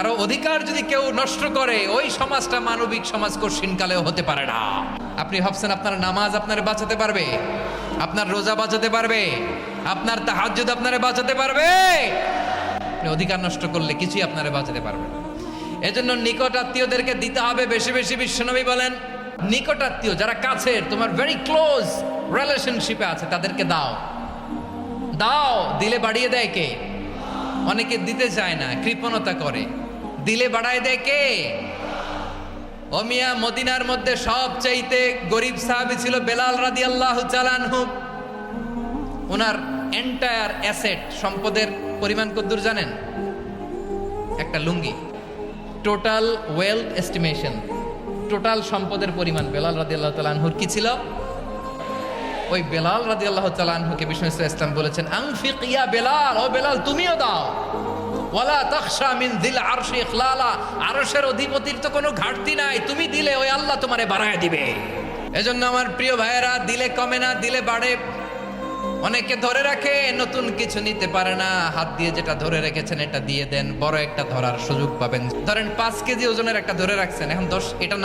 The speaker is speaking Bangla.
কারো অধিকার যদি কেউ নষ্ট করে, ওই সমাজটা মানবিক সমাজ কঠিনকালেও হতে পারে না। আপনি ভাবছেন আপনার নামাজ আপনারে বাঁচাতে পারবে? আপনার রোজা বাঁচাতে পারবে? আপনার তাহাজ্জুদ আপনারে বাঁচাতে পারবে? আপনি অধিকার নষ্ট করলে কিছুই আপনারে বাঁচাতে পারবে না। এজন্য নিকট আত্মীয়দেরকে দিতে হবে বেশি বেশি। বিশ্বনবী বলেন, নিকট আত্মীয় যারা কাছের, তোমার ভেরি ক্লোজ রিলেশনশিপে আছে, তাদেরকে দাও। দাও, দিলে বাড়িয়ে দেয় কে? অনেকে দিতে চায় না, কৃপণতা করে। দিলে বাড়ায় দেয় কে? ও মিয়া, মদিনার মধ্যে সবচাইতে গরিব সাহাবী ছিল বেলাল রাদিয়াল্লাহু তাআলা আনহু। ওনার এন্টায়ার অ্যাসেট, সম্পদের পরিমাণ কতদূর জানেন? একটা লুঙ্গি। টোটাল ওয়েলথ এস্টিমেশন, টোটাল সম্পদের পরিমাণ বেলাল রাদিয়াল্লাহু তাআলা আনহুর কি ছিল? ওই বেলাল রাদিয়াল্লাহু তাআলা আনহুকে বিষ্ণু ইসলাম বলেছেন, আনফিক ইয়া বেলাল, ও বেলাল তুমিও দাও। ওয়ালা তাখশা মিন যিল আরশি ইখলালা, আরশের অধিপতির তো কোনো ঘাটতি নাই, তুমি দিলে ওই আল্লাহ তোমারে বাড়ায় দিবে। এজন্য আমার প্রিয় ভাইয়েরা, দিলে কমে না, দিলে বাড়ে। অনেকে ধরে রাখে, নতুন কিছু নিতে পারে না, হাত দিয়ে যেটা ধরে রেখেছেন এটা দিয়ে দেন, বড় একটা ধরার সুযোগ পাবেন। ধরেন 5 কেজি ওজনের একটা ধরে রাখছেন, এখন 10 এটা না